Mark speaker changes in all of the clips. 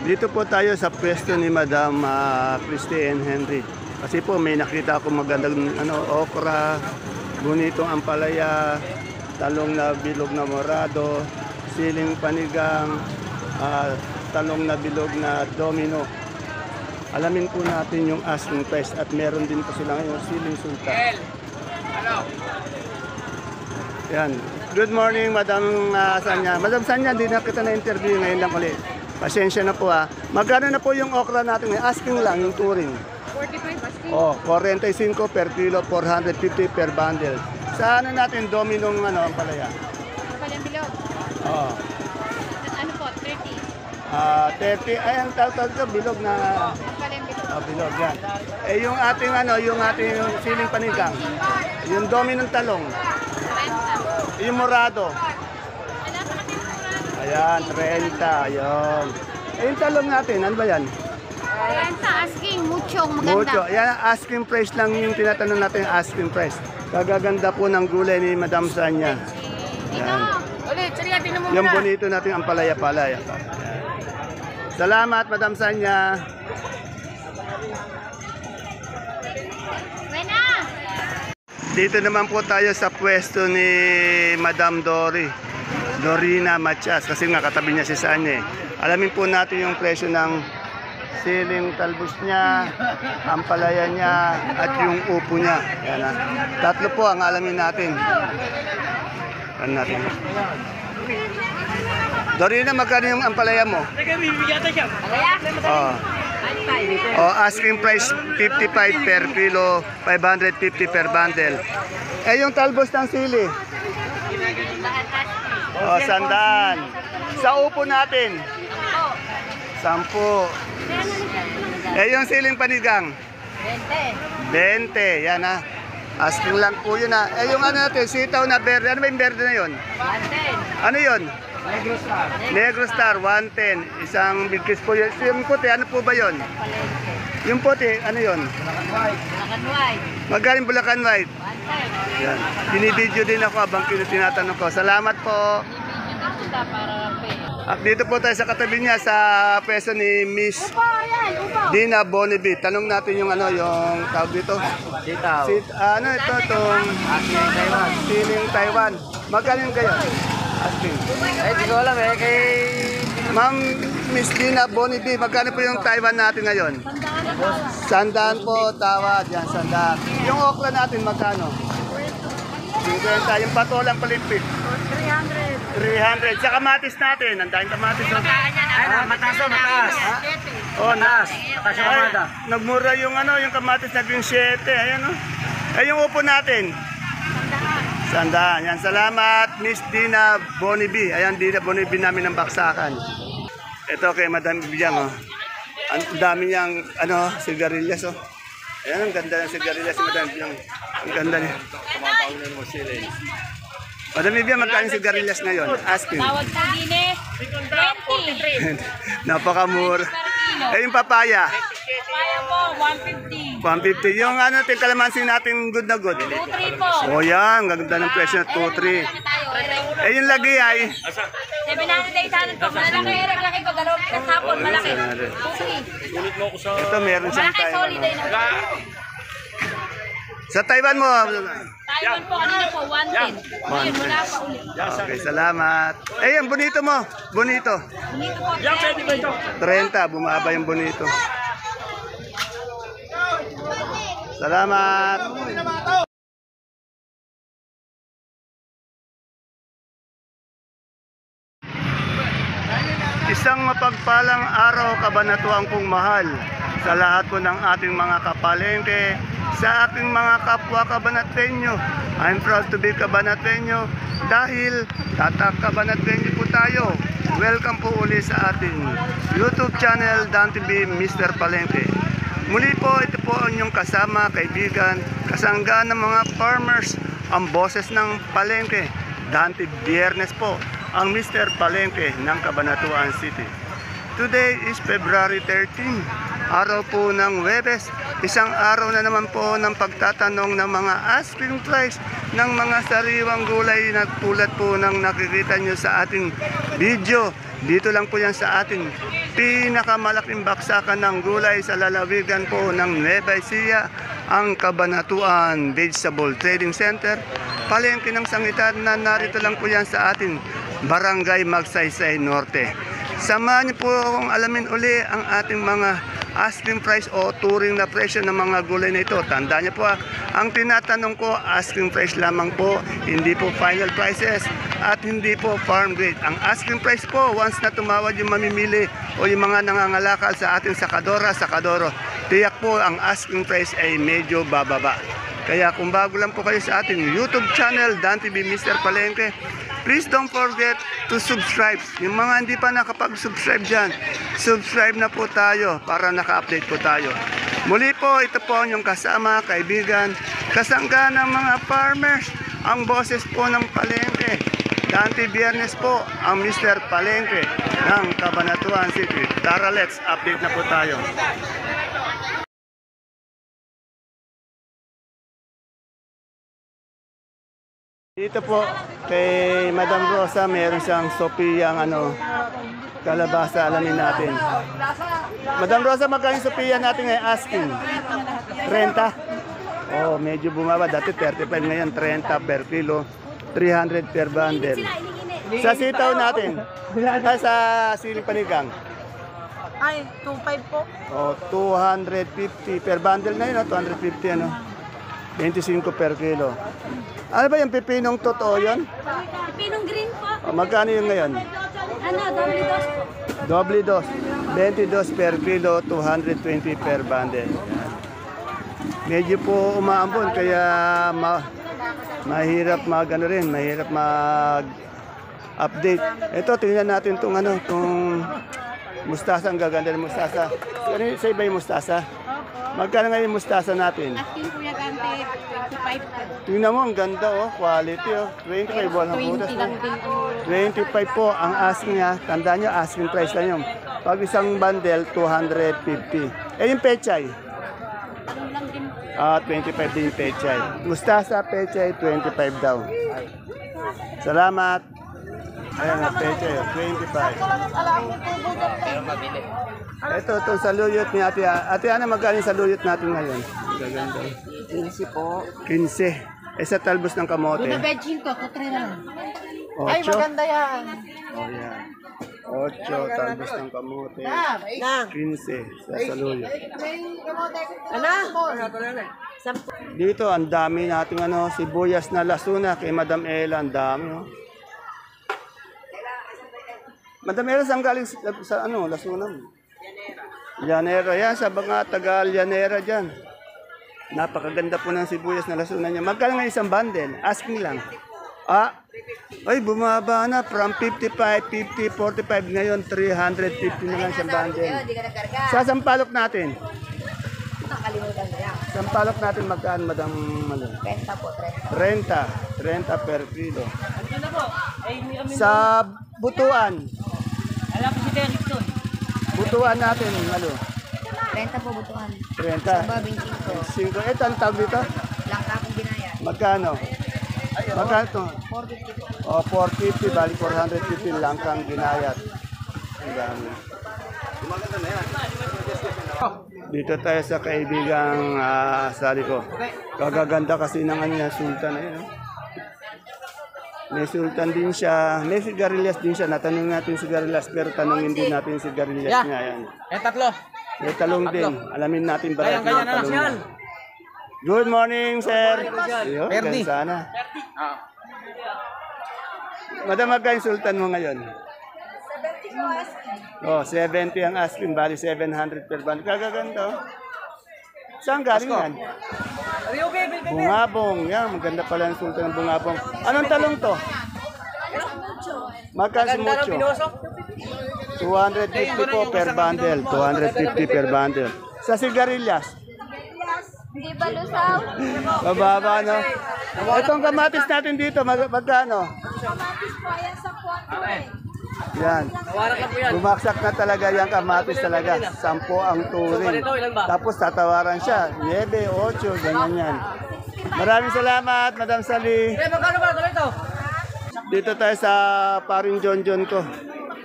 Speaker 1: Dito po tayo sa pwesto ni Madam Christine Henry. Kasi po may nakita ako magandang okra, bonitong ampalaya, talong na bilog na morado, siling panigang, talong na bilog na domino. Alamin po natin yung asking price at meron din po sila ngayon siling sultan. Yan. Good morning, Madam Sanya. Madam Sanya, hindi na kita na-interview ngayon lang ulit. Pasensya na po ha. Magkano na po yung okra natin ngayon? Asking lang yung touring.
Speaker 2: 45 asking.
Speaker 1: Oh, 45 per kilo, 450 per bundle. Sa natin, dominong ang palaya?
Speaker 2: Palang bilog.
Speaker 1: Oh.
Speaker 2: Ano po, 30.
Speaker 1: 30. Ay, ang tawag ko, bilog na.
Speaker 2: Palang bilog.
Speaker 1: Oh, bilog yan. Eh, yung ating siling panigang. Yung dominong talong.
Speaker 2: 30.
Speaker 1: Yung morado.
Speaker 2: Wala pa kami mura.
Speaker 1: Ayan, 30. Ayun. Eh, yung talong natin, ano ba yan?
Speaker 2: 30 asking, muchong maganda.
Speaker 1: Mucho. Yan, asking price lang yung tinatanong natin, asking price. Kagaganda po ng gulay ni Madam Sanya.
Speaker 2: Ito. Ulit, sariya, tinan mo
Speaker 1: Yung
Speaker 2: muna.
Speaker 1: bonito natin ang palaya-palaya. Salamat, Madam Sanya.
Speaker 2: Buena.
Speaker 1: Dito naman po tayo sa pwesto ni Madam Dorina Matias. Kasi nga katabi niya si Sanya. Alamin po natin yung presyo ng siling talbos niya, ampalaya niya, at yung upo niya. Yan, ha. Tatlo po ang alamin natin. Ano natin? Dorina, magkano yung ampalaya mo? Oh. Oh, asking price 55 per kilo, 550 per bundle. Eh, yung talbos ng sili? Oh, 100. Sa upo natin? 10. Eh, yung siling panigang? 20. 20, yan ha. Asking lang po yun ha. Eh, yung natin, sitaw na berde. Ano ba yung berde na yun? 110. Ano yun? Negro Star, 110. Isang big kiss po yun. Yung puti, ano po ba yun? Yung puti, ano yun?
Speaker 2: Bulacan white.
Speaker 1: Magaling Bulacan White.
Speaker 2: 110.
Speaker 1: Yan. Binibidyo din ako habang tinatanong ko. Salamat po. At dito po tayo sa katabi niya sa peso ni Miss Dina Bonibi. Tanong natin yung yung tawag dito.
Speaker 3: Sitaw.
Speaker 1: Ano ito itong siling Taiwan. Magkano kayo? Asking.
Speaker 3: Ay, di ko alam kay...
Speaker 1: Ma'am Miss Dina Bonibi, magkano po yung Taiwan natin ngayon? 100 po, tawad. Yan, 100. Yung okra natin magkano? 50. Yung patolang palipit? 300. Sa kamatis natin, ang daming kamatis.
Speaker 3: Ay, mataas o, mataas.
Speaker 1: Oh,
Speaker 3: Mataas yung kamada.
Speaker 1: Nagmura yung yung kamatis naging 7. Ayan oh. Eh, yung upo natin? 100. Yan, salamat Miss Dina Bonibi. Ayan, Dina Bonibi namin ng Baksakan. Ito kay Madam Bibiang oh. Ang dami niyang sigarilyas oh. Ayan, ang ganda ng sigarilyas si Madam Bibiang. Ang ganda niya. Madam Bibiang, magkano yung sigarilyas ngayon? Asking.
Speaker 2: Tawad po din 20.
Speaker 1: Napakamura. Eh, yung papaya?
Speaker 2: Kaya po, 150.
Speaker 1: 150. Yung kalamansi natin good na good.
Speaker 2: 2-3 po.
Speaker 1: O yan, ganda ng presyo na 2-3. Eh, yung lagi ay?
Speaker 2: 700-800 po. Malaki, laki ko. Dalawang kasapon, malaki. Okay.
Speaker 1: Ito, meron siyang
Speaker 2: Malaki, solid
Speaker 1: Taiwan.
Speaker 2: ay na.
Speaker 1: Sa Taiwan mo?
Speaker 2: Taiwan po, kanina po, 110. Ngayon, wala pa ulit.
Speaker 1: Okay, salamat. Eh, yung bonito mo? Bonito.
Speaker 2: Dito po,
Speaker 1: 30, bumaba yung bonito. Salamat. Isang mapagpalang araw, kabanatuan kong mahal sa lahat po ng ating mga kapalengke, sa ating mga kapwa kabanatenyo. I'm proud to be kabanatenyo dahil tatak kabanatenyo po tayo. Welcome po uli sa ating YouTube channel, Dan TV Mr. Palengke. Muli po, ito po ang inyong kasama, kaibigan, kasangga ng mga farmers, ang boses ng palengke. Dante Biyernes po, ang Mr. Palengke ng Cabanatuan City. Today is February 13, araw po ng Huwebes. Isang araw na naman po ng pagtatanong ng mga asking price ng mga sariwang gulay na tulad po ng nakikita nyo sa ating video Dito lang po yan sa ating pinakamalaking baksakan ng gulay sa lalawigan po ng Nueva Ecija, ang Cabanatuan Vegetable Trading Center. Palengke ng sangitan na narito lang po yan sa ating Barangay Magsaysay Norte. Samahan niyo po akong alamin uli ang ating mga asking price o turing na presyo ng mga gulay na ito. Tandaan niyo po, ang tinatanong ko, asking price lamang po, hindi po final prices at hindi po farm grade. Ang asking price po, once na tumawad yung mamimili o yung mga nangangalakal sa ating sakadoro, tiyak po ang asking price ay medyo bababa. Kaya kung bago lang po kayo sa ating YouTube channel, Dan TV Mr. Palengke, please don't forget to subscribe. Yung mga hindi pa nakapag-subscribe dyan, subscribe na po tayo para naka-update po tayo. Muli po, ito po yung kasama, kaibigan, kasangga ng mga farmers, ang boses po ng Palengke. Dante Biernes po, ang Mr. Palengke ng Cabanatuan City. Tara, let's update na po tayo. Dito po kay Madam Rosa, meron siyang Sophia kalabasa, alamin natin. Madam Rosa, magkano yung Sophia natin ngayon asking? 30? Oh, medyo bumaba. Dati 35, ngayon 30 per kilo, 300 per bundle. Sa sitaw natin, sa siling panigang?
Speaker 2: Ay, 2.5 po.
Speaker 1: Oh, 250 per bundle na yun, 250 25 per kilo. Ano ba yung pipinong totoo yun?
Speaker 2: Pinong green po.
Speaker 1: O, magkano yung ngayon?
Speaker 2: Doble dos po.
Speaker 1: Doble dos. 22 per kilo, 220 per bundle. Yan. Medyo po umaambon kaya mahirap mahirap mag-update. Ito, tingnan natin itong mustasa. Ang gaganda ng mustasa. Sa iba yung mustasa? Magkano ngayon yung mustasa natin?
Speaker 2: Asking Kuya Gante, 25 po.
Speaker 1: Tingnan mo, ang ganda quality 25 walang putas.
Speaker 2: 20 lang din po.
Speaker 1: 25 po ang asking niya. Tandaan nyo, asking price lang yun. Pag isang bundle, 250. Yung pechay?
Speaker 2: Ano lang din po.
Speaker 1: 25 din yung pechay. Mustasa, pechay, 25 daw. Salamat. Ayan ang pechay, 25. Ito saluyot ni Ate Ana. Ate Ana, magkano yung saluyot natin ngayon? Gaganda.
Speaker 3: 15 po.
Speaker 1: 15. Sa talbos ng kamote.
Speaker 2: Veggie ko, 3 lang.
Speaker 1: 8.
Speaker 3: Ay, maganda yan.
Speaker 1: Oh, yan. 8, talbos ng kamote. 15 sa saluyot. Dito, ang dami nating sibuyas na lasuna kay Madam Ella. Ang dami, Madam Ella, saan galing sa lasuna mo? Llanera. Yan, sa mga taga Llanera dyan. Napakaganda po ng sibuyas na lasuna niya. Magkano nga isang bundle? Asking lang. Ay, bumaba na. From 55, 50, 45. Ngayon, 350 na lang isang bundle. Sa sampalok natin.
Speaker 2: Nakalimutan ko yan.
Speaker 1: Sampalok natin magkaan, Madam Malo?
Speaker 2: 30 po,
Speaker 1: 30 per kilo. Sa butuan.
Speaker 3: Alam ko si Derek doon.
Speaker 1: Butuan natin, Malo?
Speaker 2: 30 po butuan.
Speaker 1: 30.
Speaker 2: Saba, 25.
Speaker 1: 5. Ito, ang tawag dito?
Speaker 2: Langka pong binaya.
Speaker 1: Magkano? Magkano ito?
Speaker 2: 450 po.
Speaker 1: O, 450, bali 450 lang kang ginayat. Ang dami. Dito tayo sa kaibigang Sali ko. Kagaganda kasi ng sultan na yun. May sultan din siya. May sigarilyas din siya. Natanong natin sigarilyas pero tanongin din natin sigarilyas niya. Yan.
Speaker 3: Tatlo.
Speaker 1: May talong din. Alamin natin ba natin yung talong niya. Good morning, sir. Yo,
Speaker 3: Perdi.
Speaker 1: sana. Madam, magkano yung sultan mo ngayon? 70 ang asking. Bali 700 per band. Kagaganda. Saan galing yan? Bungabong. Yan, maganda pala yung sultan ng bungabong. Anong talong to? Magkano si Mucho? 250 po per bundle. 250 per bundle. Sa sigarilyas?
Speaker 2: Hindi ba lusaw?
Speaker 1: Mababa, no? Itong kamatis natin dito, magkano?
Speaker 2: Kamatis po, ayan sa 4
Speaker 1: Yan. Bumaksak na talaga yung kamatis talaga. 10 ang turing. Tapos tatawaran siya. 9, 8, ganyan yan. Maraming salamat, Madam Sali.
Speaker 3: Magkano ba ito?
Speaker 1: Dito tayo sa paring John ko.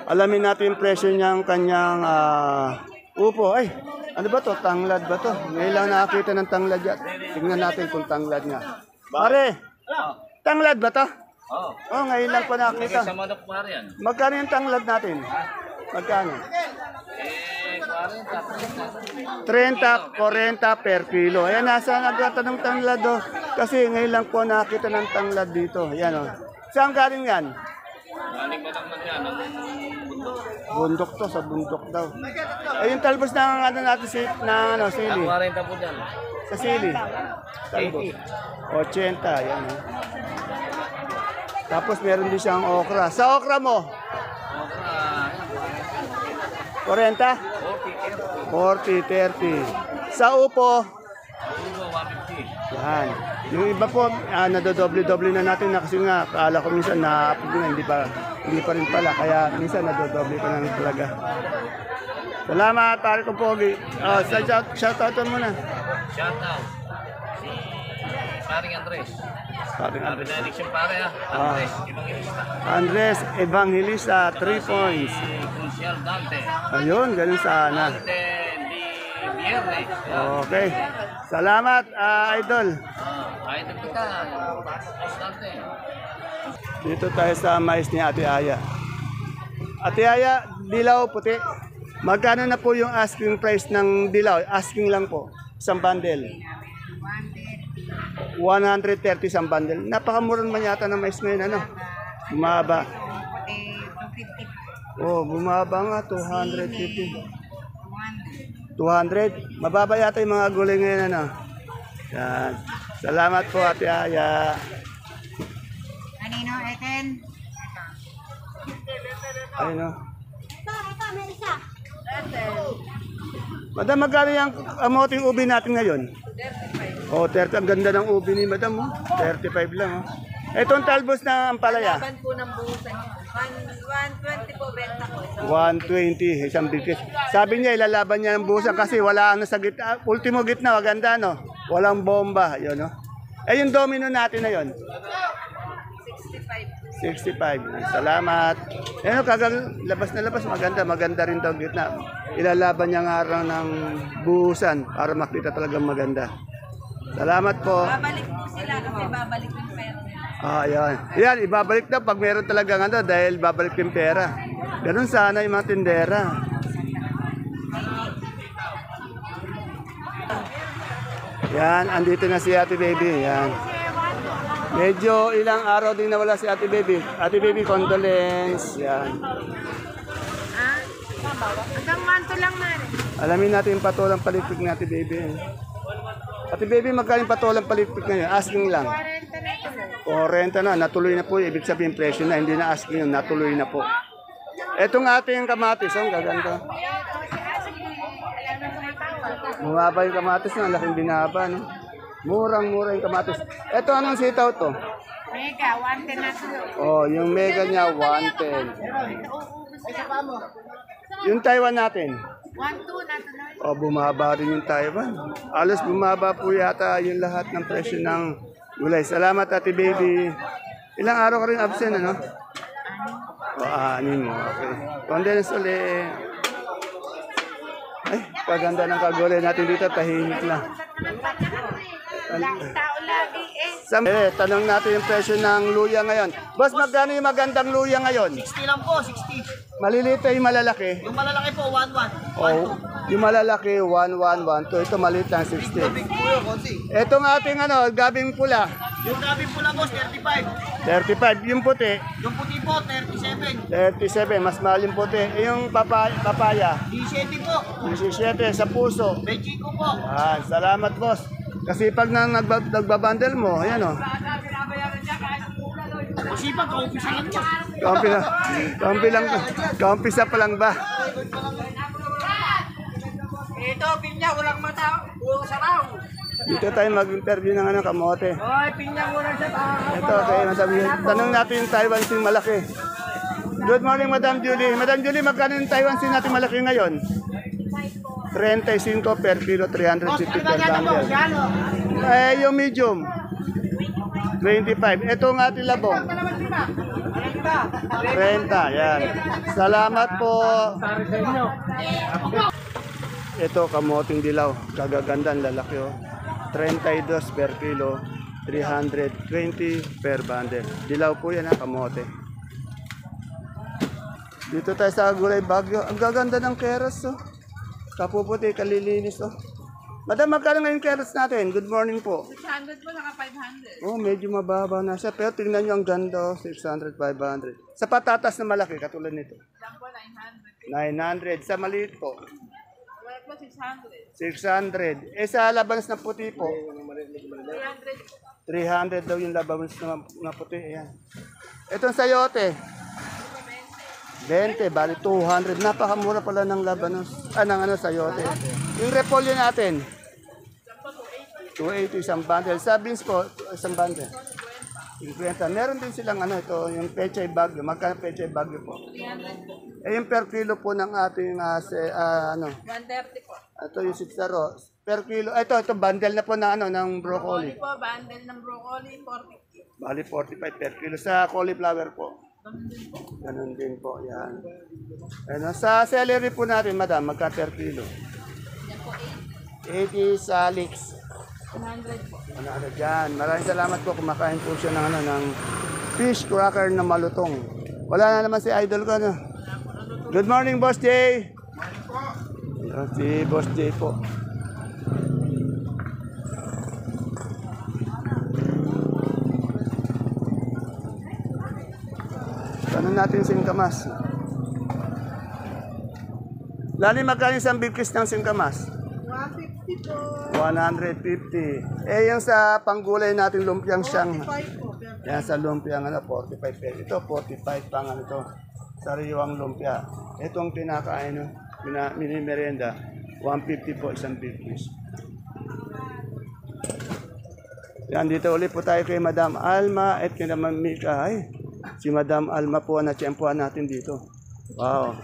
Speaker 1: Alamin natin yung presyo niyang kanyang upo. Ay, ano ba to? Tanglad ba to? Ngayon lang nakakita ng tanglad yan. Tingnan natin kung tanglad nga. Pare, tanglad ba to?
Speaker 4: Oo.
Speaker 1: Oh, ngayon lang pa nakakita.
Speaker 4: Sa manok pare yan.
Speaker 1: Magkano yung tanglad natin? Magkano? 30, 40 per kilo. Ayan, nasa nagtatanong tanglad do. Kasi ngayon lang po nakita ng tanglad dito. Ayan o. Saan galing yan?
Speaker 4: Galing ba lang yan?
Speaker 1: Bundok to, sa bundok daw. Ay, yung talbos ng ano natin sili.
Speaker 4: 40 po dyan.
Speaker 1: Sa sili. Talbos. 80, yan o. Tapos meron din siyang okra. Sa okra mo? 40? 40, 30. Sa upo? Yan. Yung iba po, nadodoble-doble na natin na kasi nga, kaala ko minsan na-upload na, hindi pa rin pala. Kaya minsan nadodoble pa na talaga. Salamat, pare ko Pogi. Oh, shout-out mo na.
Speaker 4: Shout out. Si paring Andres.
Speaker 1: Paring
Speaker 4: Sabi na election pare ha. Andres, Evangelista.
Speaker 1: Andres Evangelista, 3 points.
Speaker 4: Si Crucial Dante.
Speaker 1: Ayun, ganun sana.
Speaker 4: Dante di Viernes.
Speaker 1: Okay. Salamat, idol.
Speaker 4: Kahit ang kita. Dante.
Speaker 1: Dito tayo sa mais ni Ate Aya. Ate Aya, dilaw puti. Magkano na po yung asking price ng dilaw? Asking lang po. Isang bundle. 130 isang bundle. Napakamura naman yata ng mais ngayon. Ano? Bumaba. Oh, bumaba nga. 250. 200. Mababa yata yung mga gulay ngayon. Ano? Yan. Salamat po, Ate Aya.
Speaker 2: Kanino, Eten?
Speaker 1: Ayun o. Madam, magkano yung amoting ubi natin ngayon? 35. Oh, 30. Ang ganda ng ubi ni Madam. Oh. 35 lang. Oh. Itong talbos na ampalaya?
Speaker 2: Laban po ng buhusan niyo. 120 po benta ko.
Speaker 1: 120. Isang bigkis. Sabi niya, ilalaban niya ng buhusan kasi wala ano sa gitna. Ultimo gitna, maganda no? Walang bomba. Yun, no? Eh, yung domino natin na yun? 65. Salamat. Ayun, labas na labas. Maganda. Maganda rin daw gitna. Ilalaban niya nga araw ng buhusan para makita talagang maganda. Salamat po.
Speaker 2: Babalik po sila kasi babalik yung pera.
Speaker 1: Yan. Yan, ibabalik na pag meron talagang ano dahil babalik yung pera. Ganun sana yung mga tindera. Yan, andito na si Ate Baby. Yan. Medyo ilang araw din nawala si Ate Baby. Ate Baby, condolence. Yan.
Speaker 2: Hanggang manto lang na rin.
Speaker 1: Alamin natin yung patulang palikpik ni Ate Baby. Ate Baby, magkano yung patulang palikpik ngayon? Asking lang. 40 na. Natuloy na po. Ibig sabihin presyo na. Hindi na asking yun. Natuloy na po. Etong ating kamatis. Ang gaganda. Bumaba yung kamatis na. Laking binaba. No? Murang-mura yung kamatis. Eto, anong sitaw to?
Speaker 2: Mega, 110 na ito.
Speaker 1: Oh, yung mega niya, 110. Yung Taiwan natin.
Speaker 2: 1-2 na ito na.
Speaker 1: O, bumaba rin yung Taiwan. Alos bumaba po yata yung lahat ng presyo ng gulay. Salamat, Ate Baby. Ilang araw ka rin absent, ano? O, 6 mo. Okay. Condensed ulit. Ay, paganda ng kagulay natin dito. Tahimik na.
Speaker 2: Tao lagi
Speaker 1: Tanong natin yung presyo ng luya ngayon. Boss, magkano yung magandang luya ngayon?
Speaker 3: 60 lang po, 60.
Speaker 1: Maliliit yung malalaki.
Speaker 3: Yung malalaki po, 11.
Speaker 1: Oh, yung malalaki, 1112. Ito maliit lang, 60.
Speaker 3: Big po yun, konsi.
Speaker 1: Itong ating gabing pula,
Speaker 3: Yung gabi po lang boss, 35.
Speaker 1: 35. Yung puti,
Speaker 3: Yung puti po, 37.
Speaker 1: 37. Mas mahal yung puti. Yung papaya,
Speaker 3: 17 po.
Speaker 1: 17. Sa puso.
Speaker 3: Bechiko po.
Speaker 1: Salamat, boss. Kasi pag nagbabundle mo, ayan o.
Speaker 3: Masipag, ka-office lang po.
Speaker 1: Kaumpisa pa lang ba?
Speaker 3: Ito, pinya, walang mata. Saraw.
Speaker 1: Dito tayo mag-interview ng kamote.
Speaker 3: Oy, pinya, walang saraw.
Speaker 1: Ito, kaya masabi. Tanong natin yung Taiwan Sea malaki. Good morning, Madam Julie. Madam Julie, magkano yung Taiwan Sea natin malaki ngayon? 35 per kilo, 350 per bundle. Yung medium, 25. Ito ang ating labong. 30, yan. Salamat po. Ito, kamoting dilaw. Kagaganda, ang lalaki oh. 32 per kilo, 320 per bundle. Dilaw po yan ha, kamote. Dito tayo sa Gulay Bagyo. Ang gaganda ng keros oh. Kapuputi, kalilinis oh. Madam, magkano ngayon keros natin? Good morning po.
Speaker 3: 600 po, naka 500.
Speaker 1: Oh, medyo mababa na siya. Pero tingnan nyo ang ganda, oh, 600, 500. Sa patatas na malaki, katulad nito.
Speaker 3: Lang po, 900.
Speaker 1: 900. Sa maliit po,
Speaker 3: Wala po, 600.
Speaker 1: 600. Eh, sa labanos na puti po,
Speaker 3: 300.
Speaker 1: 300 daw yung labanos na puti. Ayan. Itong sayote, 20, bali 200. Napakamura pala ng labanos. Ng sayote. Yung repolyo natin, 280 isang bundle. Sa beans po, isang bundle. 50. Meron din silang ito, yung pechay bagyo. Magkano pechay bagyo po?
Speaker 3: 300 po.
Speaker 1: Eh, yung per kilo po ng ating,
Speaker 3: 130 po.
Speaker 1: ito yung sitsaro. Per kilo, ito bundle na po na ng broccoli.
Speaker 3: Broccoli po, bundle ng broccoli, 450.
Speaker 1: Bali, 45 per kilo. Sa cauliflower po. Ganun din po, yan. Sa celery po natin, madam, magka per kilo?
Speaker 3: Yan po,
Speaker 1: 80 sa leeks.
Speaker 3: 100 po.
Speaker 1: Yan. Maraming salamat po. Kumakain po siya ng fish cracker na malutong. Wala na naman si idol ko, no? Good morning, Boss Jay. Si Boss Jay po. Tanong natin singkamas. Lali, magkano isang big kiss ng singkamas?
Speaker 3: 150 po.
Speaker 1: 150. Eh, yung sa panggulay natin lumpiang siyang.
Speaker 3: 5 po.
Speaker 1: Yan sa lumpiang 45 pesos. Ito, 45 pang ito. Sariwang lumpia. Itong pinakain, mini-merenda, 150 po isang big piece. Yan, dito ulit po tayo kay Madam Alma at kay Madam Mika. Ay, si Madam Alma po na tiyempuan natin dito. Wow.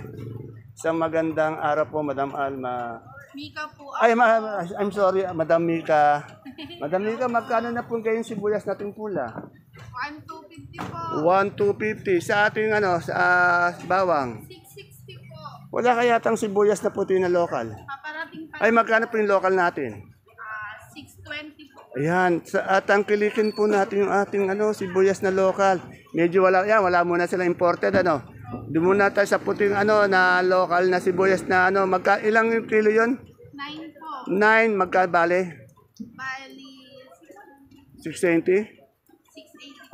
Speaker 1: Isang magandang araw po, Madam Alma.
Speaker 3: Mika po.
Speaker 1: Ay, I'm sorry, Madam Mika. Madam Mika, magkano na po kayong sibuyas nating pula?
Speaker 3: 1,250 po.
Speaker 1: 1,250 sa ating sa bawang.
Speaker 3: 660 po.
Speaker 1: Wala kaya tang sibuyas na puti na lokal.
Speaker 3: Paparating pa.
Speaker 1: Ay, magkano po yung lokal natin?
Speaker 3: 620 po.
Speaker 1: Ayan, at tangkilikin po natin yung ating sibuyas na lokal. Medyo wala muna sila imported Doon muna tayo sa puting na lokal na sibuyas na ilang kilo yon?
Speaker 3: 9 po.
Speaker 1: 9, magkabale?
Speaker 3: Bali,
Speaker 1: 620?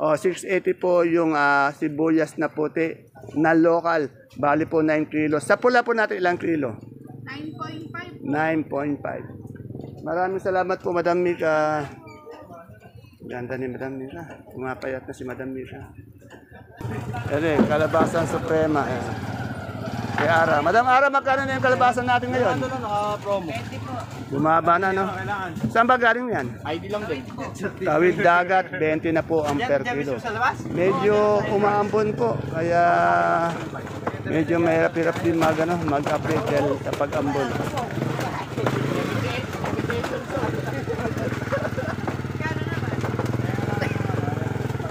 Speaker 3: 680.
Speaker 1: O, 680 po yung sibuyas na puti na lokal. Bali po 9 kilos. Sa pula po natin ilang kilo?
Speaker 3: 9.5.
Speaker 1: 9.5. Maraming salamat po, Madam Mika. Ganda ni Madam Mika. Pumapayat na si Madam Mika. Ere, kalabasan suprema. Kay Ara. Madam Ara, magkano na yung kalabasan natin ngayon?
Speaker 4: Naka-promo.
Speaker 1: Bumaba na, no? Saan ba galing yan?
Speaker 4: ID lang din.
Speaker 1: Tawid dagat, 20 na po ang per kilo. Medyo umaambon po, kaya medyo mahirap-hirap din mag-update dahil sa pag-ambon.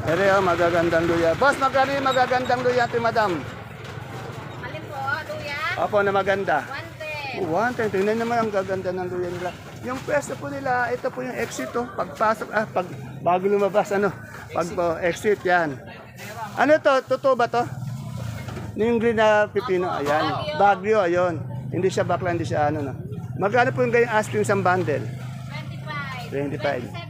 Speaker 1: Pero magagandang luya. Boss, magkano yung magagandang luya ito, madam?
Speaker 2: Alin po, luya?
Speaker 1: Opo, na maganda.
Speaker 2: 110.
Speaker 1: 110. Tingnan naman ang gaganda ng luya nila. Yung pwesto po nila, ito po yung exit oh. Pagpasok, bago lumabas, Pag po, exit yan. Ano to? Totoo ba to? Yung green na pipino, ayan. Bagyo, ayun. Hindi siya bakla, hindi siya Magkano po yung ganyan asking isang bundle? 25.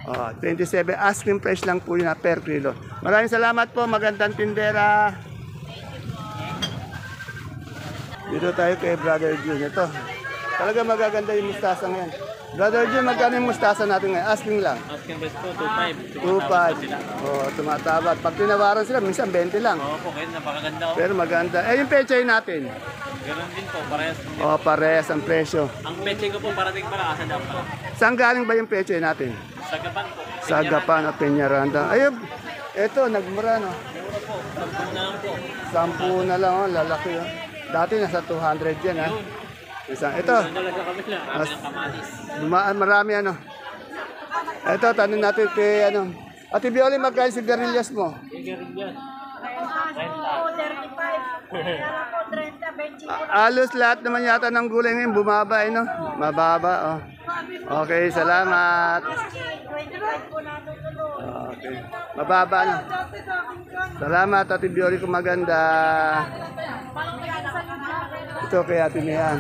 Speaker 1: 27. Asking price lang po yun per kilo. Maraming salamat po. Magandang tindera. Dito tayo kay Brother Jun. Ito. Talaga magaganda yung mustasa ngayon. Brother Jun, magkano yung mustasa natin ngayon? Asking lang.
Speaker 4: Asking price po, 2.5.
Speaker 1: 2.5. Oh, tumatabat. Pag tinawaran sila, minsan 20 lang.
Speaker 4: Opo, kaya napakaganda
Speaker 1: Pero maganda. Eh, yung pechay natin.
Speaker 4: Ganun din po, parehas.
Speaker 1: Oh, parehas ang presyo.
Speaker 4: Ang peche ko po parating pala, asa daw pala.
Speaker 1: Saan galing ba yung pechay natin?
Speaker 4: Sa Gapan po.
Speaker 1: Sa Gapan at Peñaranda. Ayun, eto, nagmura, no?
Speaker 4: Mura po, 10 na lang po.
Speaker 1: 10 na lang, lalaki, oh. Dati nasa 200 yan, ha? Ito,
Speaker 4: Talaga kami lang, kami ng kamatis.
Speaker 1: marami, Ito, tanong natin kay, Ate Bioli, magkano sigarilyas mo?
Speaker 4: Sige rin yan.
Speaker 2: Oo, 35. Kala ko 30, 25.
Speaker 1: Alos lahat naman yata ng gulay ngayon bumaba, no? Mababa, oh. Okay, salamat.
Speaker 2: 25 po natutuloy.
Speaker 1: Okay. Mababa na. Salamat, Ate Biori ko maganda. Ito kay Ate Mian.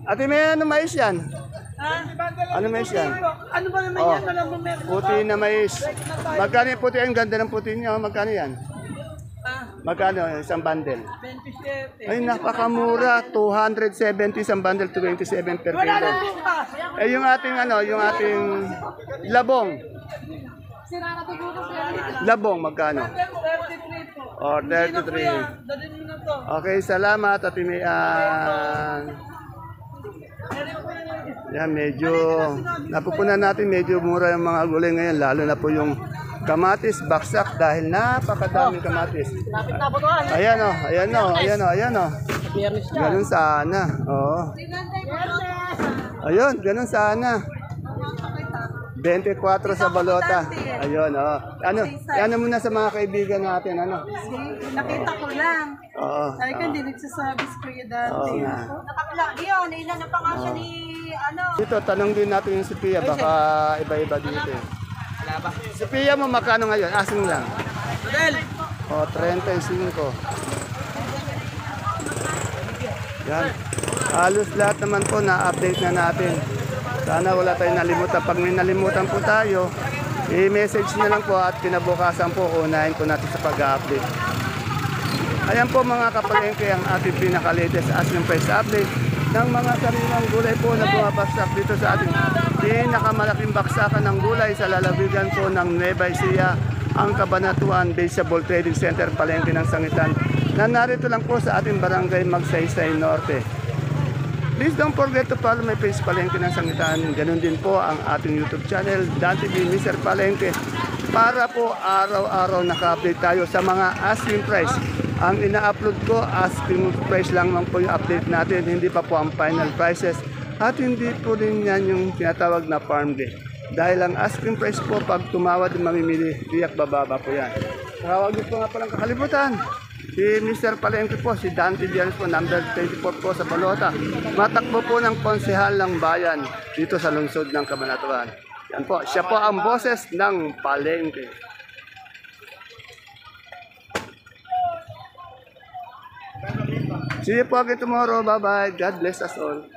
Speaker 1: Ate Mian, ano mais yan? Ano mais yan?
Speaker 3: Ano ba naman
Speaker 1: Oh,
Speaker 3: yan? Walang bumer.
Speaker 1: puti na mais. Magkano yung puti? Ang ganda ng puti niyo. Magkano yan? Magkano isang bundle?
Speaker 3: 27.
Speaker 1: Ay, napakamura. 270 isang bundle, 27 per kilo. Eh, yung ating yung ating labong. Labong, magkano?
Speaker 3: 33 po.
Speaker 1: Oh, 33.
Speaker 3: Dadin mo na to.
Speaker 1: Okay, salamat, Ate Mian. Yan, medyo, napupunan natin, medyo mura yung mga gulay ngayon, lalo na po yung kamatis, baksak, dahil napakadaming kamatis. Ayan o, ayan o, ayan o, ayan o. Ganun sana, oo. Ayun, ganun sana. 24 sa balota. Ayun, oh. Ano muna sa mga kaibigan natin, ano?
Speaker 3: Nakita ko lang.
Speaker 1: Oo.
Speaker 3: Ay ka, hindi nagsasabi si Kuya Dante.
Speaker 1: Oo nga.
Speaker 2: Nakapila, yun, ilan na pa nga siya ni,
Speaker 1: Dito, tanong din natin yung si Pia, baka iba-iba dito. Si Pia mo, magkano ngayon? Asing lang. O, 35. Yan. Halos lahat naman po na-update na natin. Sana wala tayong nalimutan. Pag may nalimutan po tayo, i-message na lang po at kinabukasan po, unahin po natin sa pag-update. Ayan po mga kapalengke ang ating pinaka-latest asking price update ng mga sariwang gulay po na bumabagsak dito sa ating pinakamalaking baksakan ng gulay sa lalawigan po ng Nueva Ecija, ang Cabanatuan Vegetable Trading Center, Palengke ng Sangitan, na narito lang po sa ating barangay Magsaysay Norte. Please don't forget to follow my page Palengke ng Sangitan. Ganun din po ang ating YouTube channel, Dan TV Mr. Palengke, para po araw-araw naka-update tayo sa mga asking price. Ang ina-upload ko, asking price lang po yung update natin, hindi pa po ang final prices. At hindi po rin yan yung tinatawag na farm gate. Dahil ang asking price po, pag tumawad yung mamimili, tiyak bababa po yan. Tawag niyo po nga palang kakalimutan. Si Mr. Palengke po, si Dante Dianes po, number 24 po sa Balota. Matakbo po ng konsehal ng bayan dito sa lungsod ng Cabanatuan. Yan po, siya po ang boses ng Palengke. See you po again tomorrow. Bye-bye. God bless us all.